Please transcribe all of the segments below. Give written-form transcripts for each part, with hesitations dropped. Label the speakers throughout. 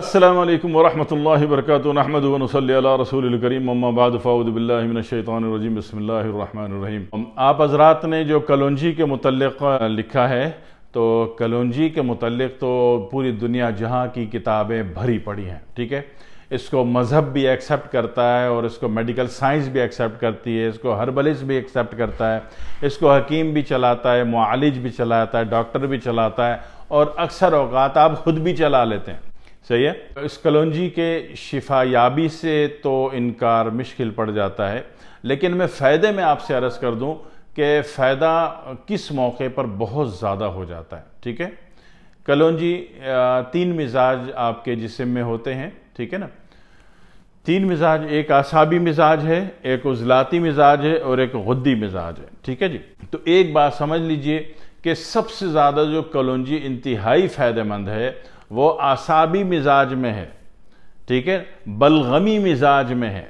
Speaker 1: السلام علیکم ورحمۃ اللہ وبرکاتہ نحمد و نصلی علی رسول الکریم اما بعد فاعوذ باللہ من الشیطان الرجیم بسم اللہ الرحمن الرحیم۔ آپ حضرات نے جو کلونجی کے متعلق لکھا ہے تو کلونجی کے متعلق تو پوری دنیا جہاں کی کتابیں بھری پڑی ہیں، ٹھیک ہے۔ اس کو مذہب بھی ایکسیپٹ کرتا ہے اور اس کو میڈیکل سائنس بھی ایکسیپٹ کرتی ہے، اس کو ہربلسٹ بھی ایکسیپٹ کرتا ہے، اس کو حکیم بھی چلاتا ہے، معالج بھی چلاتا ہے، ڈاکٹر بھی چلاتا ہے اور اکثر اوقات آپ خود بھی چلا لیتے ہیں، صحیح ہے۔ اس کلونجی کے شفا یابی سے تو انکار مشکل پڑ جاتا ہے، لیکن میں فائدے میں آپ سے عرض کر دوں کہ فائدہ کس موقع پر بہت زیادہ ہو جاتا ہے، ٹھیک ہے۔ کلونجی 3 مزاج آپ کے جسم میں ہوتے ہیں، ٹھیک ہے نا۔ 3 مزاج، ایک اعصابی مزاج ہے، ایک عضلاتی مزاج ہے اور ایک غدی مزاج ہے، ٹھیک ہے جی۔ تو ایک بات سمجھ لیجئے کہ سب سے زیادہ جو کلونجی انتہائی فائدہ مند ہے وہ اعصابی مزاج میں ہے، ٹھیک ہے، بلغمی مزاج میں ہے،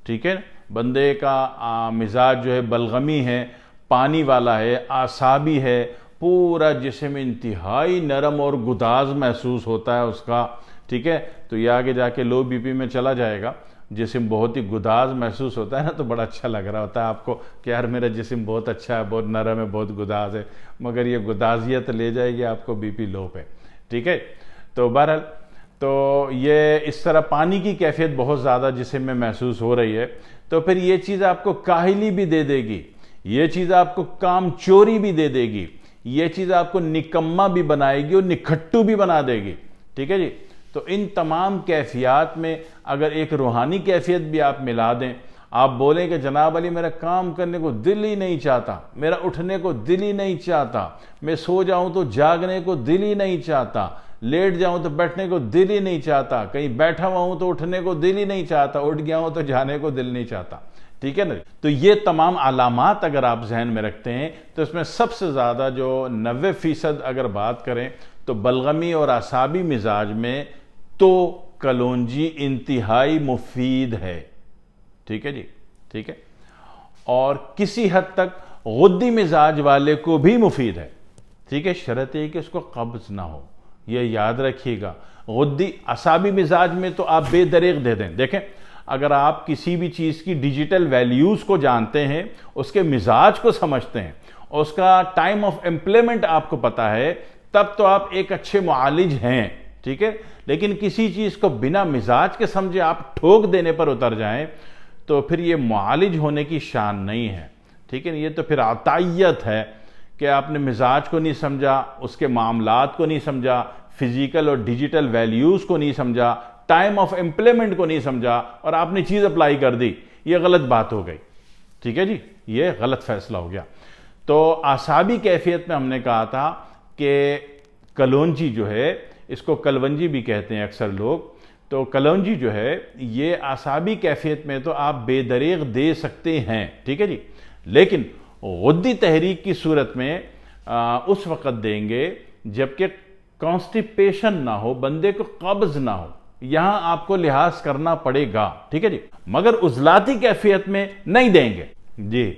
Speaker 1: ٹھیک ہے۔ بندے کا مزاج جو ہے بلغمی ہے، پانی والا ہے، اعصابی ہے، پورا جسم انتہائی نرم اور گداز محسوس ہوتا ہے اس کا، ٹھیک ہے۔ تو یہ آگے جا کے لو بی پی میں چلا جائے گا، جسم بہت ہی گداز محسوس ہوتا ہے نا، تو بڑا اچھا لگ رہا ہوتا ہے آپ کو کہ یار میرا جسم بہت اچھا ہے، بہت نرم ہے، بہت گداز ہے، مگر یہ گدازیت لے جائے گی آپ کو بی پی لو پہ، ٹھیک ہے۔ تو بہرحال تو یہ اس طرح پانی کی کیفیت بہت زیادہ جسم میں محسوس ہو رہی ہے، تو پھر یہ چیز آپ کو کاہلی بھی دے دے گی، یہ چیز آپ کو کام چوری بھی دے دے گی، یہ چیز آپ کو نکما بھی بنائے گی اور نکھٹو بھی بنا دے گی، ٹھیک ہے جی۔ تو ان تمام کیفیات میں اگر ایک روحانی کیفیت بھی آپ ملا دیں، آپ بولیں کہ جناب علی میرا کام کرنے کو دل ہی نہیں چاہتا، میرا اٹھنے کو دل ہی نہیں چاہتا، میں سو جاؤں تو جاگنے کو دل ہی نہیں چاہتا، لیٹ جاؤں تو بیٹھنے کو دل ہی نہیں چاہتا، کہیں بیٹھا ہوا ہوں تو اٹھنے کو دل ہی نہیں چاہتا، اٹھ گیا ہوں تو جانے کو دل نہیں چاہتا، ٹھیک ہے نا۔ تو یہ تمام علامات اگر آپ ذہن میں رکھتے ہیں تو اس میں سب سے زیادہ جو 90% اگر بات کریں تو بلغمی اور اعصابی مزاج میں تو کلونجی انتہائی مفید ہے، ٹھیک ہے جی، ٹھیک ہے۔ اور کسی حد تک غدی مزاج والے کو بھی مفید ہے، ٹھیک ہے، شرط یہ کہ اس کو قبض نہ ہو، یہ یاد رکھیے گا۔ غدی اعصابی مزاج میں تو آپ بے دریغ دے دیں، دیکھیں اگر آپ کسی بھی چیز کی ڈیجیٹل ویلیوز کو جانتے ہیں، اس کے مزاج کو سمجھتے ہیں، اس کا ٹائم آف امپلیمنٹ آپ کو پتا ہے، تب تو آپ ایک اچھے معالج ہیں، ٹھیک ہے۔ لیکن کسی چیز کو بنا مزاج کے سمجھے آپ ٹھوک دینے پر اتر جائیں تو پھر یہ معالج ہونے کی شان نہیں ہے، ٹھیک ہے۔ یہ تو پھر عطائیت ہے کہ آپ نے مزاج کو نہیں سمجھا، اس کے معاملات کو نہیں سمجھا، فزیکل اور ڈیجیٹل ویلیوز کو نہیں سمجھا، ٹائم آف امپلیمنٹ کو نہیں سمجھا اور آپ نے چیز اپلائی کر دی، یہ غلط بات ہو گئی، ٹھیک ہے جی، یہ غلط فیصلہ ہو گیا۔ تو اعصابی کیفیت میں ہم نے کہا تھا کہ کلونجی جو ہے، اس کو کلونجی بھی کہتے ہیں اکثر لوگ، تو کلونجی جو ہے یہ اعصابی کیفیت میں تو آپ بے دریغ دے سکتے ہیں، ٹھیک ہے جی، لیکن غدی تحریک کی صورت میں اس وقت دیں گے جبکہ کانسٹیپیشن نہ ہو، بندے کو قبض نہ ہو، یہاں آپ کو لحاظ کرنا پڑے گا، ٹھیک ہے جی، مگر عضلاتی کیفیت میں نہیں دیں گے جی۔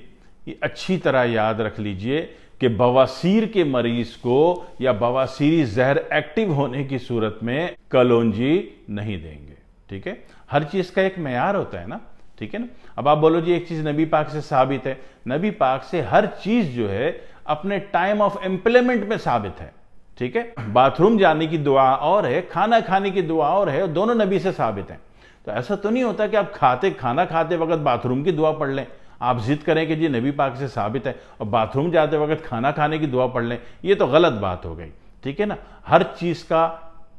Speaker 1: یہ اچھی طرح یاد رکھ لیجئے کہ بواسیر کے مریض کو یا بواسیری زہر ایکٹیو ہونے کی صورت میں کلونجی نہیں دیں گے، ٹھیک ہے۔ ہر چیز کا ایک معیار ہوتا ہے نا، ٹھیک ہے نا۔ اب آپ بولو جی ایک چیز نبی پاک سے ثابت ہے، نبی پاک سے ہر چیز جو ہے اپنے ٹائم آف امپلیمنٹ میں ثابت ہے، ٹھیک ہے۔ باتھ روم جانے کی دعا اور ہے، کھانا کھانے کی دعا اور ہے، دونوں نبی سے ثابت ہیں۔ تو ایسا تو نہیں ہوتا کہ آپ کھانا کھاتے وقت باتھ روم کی دعا پڑھ لیں، آپ ضد کریں کہ جی نبی پاک سے ثابت ہے اور باتھ روم جاتے وقت کھانا کھانے کی دعا پڑھ لیں، یہ تو غلط بات ہو گئی، ٹھیک ہے نا۔ ہر چیز کا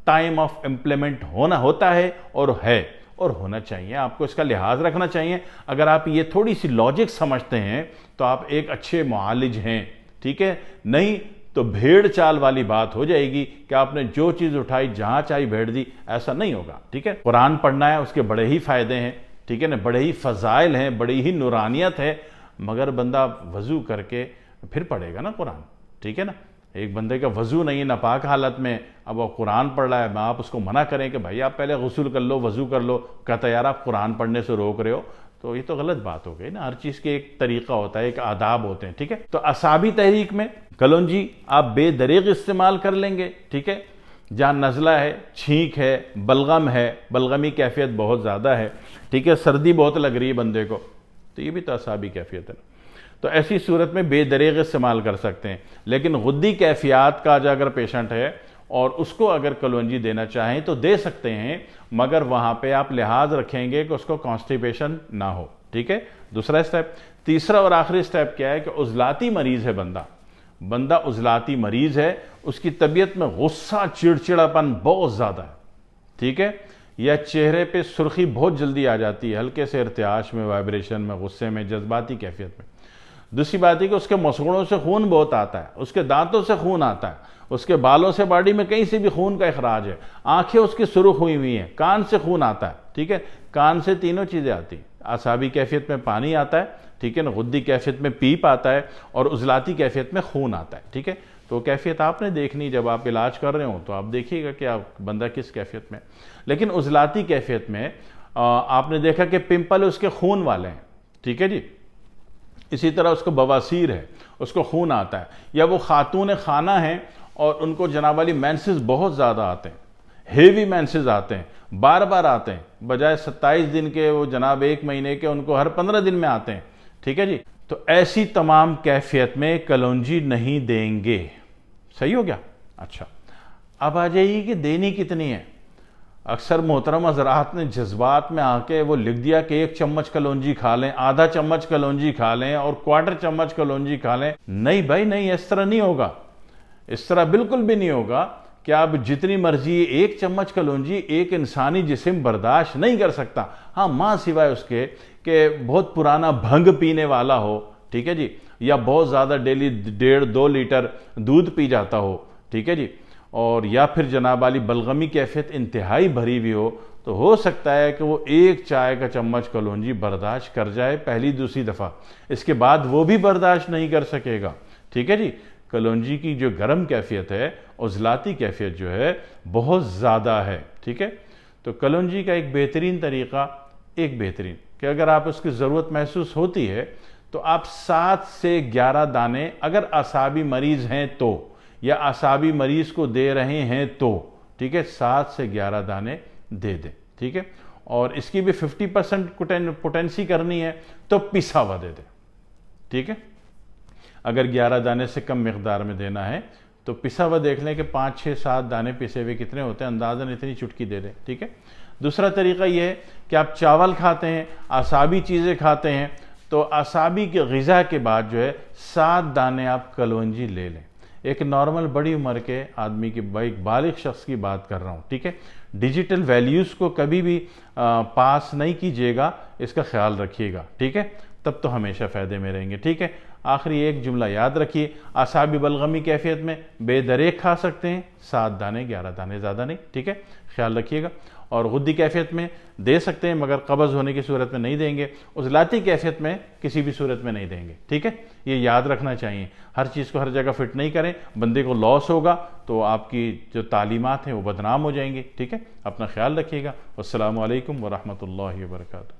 Speaker 1: ٹائم آف امپلیمنٹ ہوتا ہے اور ہونا چاہیے، آپ کو اس کا لحاظ رکھنا چاہیے۔ اگر آپ یہ تھوڑی سی لاجک سمجھتے ہیں تو آپ ایک اچھے معالج ہیں، ٹھیک ہے۔ نہیں تو بھیڑ چال والی بات ہو جائے گی کہ آپ نے جو چیز اٹھائی جہاں چاہی بھیڑ دی، ایسا نہیں ہوگا، ٹھیک ہے۔ قرآن پڑھنا ہے، اس کے بڑے ہی فائدے ہیں، ٹھیک ہے نا، بڑے ہی فضائل ہیں، بڑی ہی نورانیت ہے، مگر بندہ وضو کر کے پھر پڑھے گا نا قرآن، ٹھیک ہے نا۔ ایک بندے کا وضو نہیں ہے ناپاک حالت میں، اب وہ قرآن پڑھ رہا ہے، آپ اس کو منع کریں کہ بھائی آپ پہلے غسل کر لو، وضو کر لو، کہتا ہے یار آپ قرآن پڑھنے سے روک رہے ہو، تو یہ تو غلط بات ہو گئی نا۔ ہر چیز کے ایک طریقہ ہوتا ہے، ایک آداب ہوتے ہیں، ٹھیک ہے۔ تو اعصابی تحریک میں کلونجی آپ بے دریغ استعمال کر لیں گے، ٹھیک ہے۔ جہاں نزلہ ہے، چھینک ہے، بلغم ہے، بلغمی کیفیت بہت زیادہ ہے، ٹھیک ہے، سردی بہت لگ رہی ہے بندے کو، تو یہ بھی تو اعصابی کیفیت ہے۔ تو ایسی صورت میں بے دریغ استعمال کر سکتے ہیں، لیکن غدی کیفیات کا جو اگر پیشنٹ ہے اور اس کو اگر کلونجی دینا چاہیں تو دے سکتے ہیں، مگر وہاں پہ آپ لحاظ رکھیں گے کہ اس کو کانسٹیپیشن نہ ہو، ٹھیک ہے۔ دوسرا اسٹیپ، تیسرا اور آخری اسٹیپ کیا ہے کہ عضلاتی مریض ہے بندہ عضلاتی مریض ہے، اس کی طبیعت میں غصہ، چڑچڑاپن بہت زیادہ ہے، ٹھیک ہے، یا چہرے پہ سرخی بہت جلدی آ جاتی ہے ہلکے سے ارتعاش میں، وائبریشن میں، غصے میں، جذباتی کیفیت میں۔ دوسری بات ہے کہ اس کے مسوڑوں سے خون بہت آتا ہے، اس کے دانتوں سے خون آتا ہے، اس کے بالوں سے، باڈی میں کہیں سے بھی خون کا اخراج ہے، آنکھیں اس کی سرخ ہوئی ہیں، کان سے خون آتا ہے، ٹھیک ہے، کان سے تینوں چیزیں آتی ہیں، اعصابی کیفیت میں پانی آتا ہے، ٹھیک ہے نا، غدی کیفیت میں پیپ آتا ہے، اور عضلاتی کیفیت میں خون آتا ہے، ٹھیک ہے۔ تو کیفیت آپ نے دیکھنی، جب آپ علاج کر رہے ہوں تو آپ دیکھیے گا کہ آپ بندہ کس کیفیت میں۔ لیکن عضلاتی کیفیت میں آپ نے دیکھا کہ پمپل اس کے خون والے ہیں، ٹھیک ہے جی، اسی طرح اس کو بواسیر ہے، اس کو خون آتا ہے، یا وہ خاتون خانہ ہیں اور ان کو جناب والی مینسز بہت زیادہ آتے ہیں، ہیوی مینسز آتے ہیں، بار بار آتے ہیں، بجائے 27 دن کے وہ جناب 1 مہینے کے ان کو ہر 15 دن میں آتے ہیں، ٹھیک ہے جی۔ تو ایسی تمام کیفیت میں کلونجی نہیں دیں گے، صحیح ہو گیا؟ اچھا، اب آ جائیے کہ دینی کتنی ہے۔ اکثر محترم حضرات نے جذبات میں آ کے وہ لکھ دیا کہ 1 چمچ کلونجی کھا لیں، آدھا چمچ کلونجی کھا لیں اور 1/4 چمچ کلونجی کھا لیں۔ نہیں بھائی نہیں، اس طرح نہیں ہوگا، اس طرح بالکل بھی نہیں ہوگا کہ آپ جتنی مرضی 1 چمچ کلونجی ایک انسانی جسم برداشت نہیں کر سکتا، ہاں ماں سوائے اس کے کہ بہت پرانا بھنگ پینے والا ہو، ٹھیک ہے جی، یا بہت زیادہ ڈیلی 1.5-2 لیٹر دودھ پی جاتا ہو، ٹھیک ہے جی، اور یا پھر جناب والی بلغمی کیفیت انتہائی بھری ہوئی ہو ہو سکتا ہے کہ وہ 1 چائے کا چمچ کلونجی برداشت کر جائے پہلی دوسری دفعہ، اس کے بعد وہ بھی برداشت نہیں کر سکے گا، ٹھیک ہے جی۔ کلونجی کی جو گرم کیفیت ہے، عضلاتی کیفیت جو ہے بہت زیادہ ہے، ٹھیک ہے۔ تو کلونجی کا ایک بہترین طریقہ، کہ اگر آپ اس کی ضرورت محسوس ہوتی ہے تو آپ 7 سے 11 دانے اگر اعصابی مریض ہیں تو، یا اعصابی مریض کو دے رہے ہیں تو، ٹھیک ہے، 7 سے 11 دانے دے دیں، ٹھیک ہے۔ اور اس کی بھی 50% پوٹینسی کرنی ہے تو پسا ہوا دے دیں، ٹھیک ہے۔ اگر 11 دانے سے کم مقدار میں دینا ہے تو پسا ہوا دیکھ لیں کہ 5 6 7 دانے پسے ہوئے کتنے ہوتے ہیں، اندازاً اتنی چٹکی دے دیں، ٹھیک ہے۔ دوسرا طریقہ یہ ہے کہ آپ چاول کھاتے ہیں، اعصابی چیزیں کھاتے ہیں، تو اعصابی کی غذا کے بعد جو ہے 7 دانے آپ کلونجی لے لیں۔ ایک نارمل بڑی عمر کے آدمی کی، ایک بالغ شخص کی بات کر رہا ہوں، ٹھیک ہے۔ ڈیجیٹل ویلیوز کو کبھی بھی پاس نہیں کیجیے گا، اس کا خیال رکھیے گا، ٹھیک ہے، تب تو ہمیشہ فائدے میں رہیں گے، ٹھیک ہے۔ آخری ایک جملہ یاد رکھیے، اعصابی بلغمی کیفیت میں بے دریغ کھا سکتے ہیں، 7 دانے 11 دانے، زیادہ نہیں، ٹھیک ہے، خیال رکھیے گا۔ اور غدی کیفیت میں دے سکتے ہیں مگر قبض ہونے کی صورت میں نہیں دیں گے، عضلاتی کیفیت میں کسی بھی صورت میں نہیں دیں گے، ٹھیک ہے۔ یہ یاد رکھنا چاہیے، ہر چیز کو ہر جگہ فٹ نہیں کریں، بندے کو لاس ہوگا تو آپ کی جو تعلیمات ہیں وہ بدنام ہو جائیں گی، ٹھیک ہے۔ اپنا خیال رکھیے گا۔ والسلام علیکم ورحمۃ اللہ وبرکاتہ۔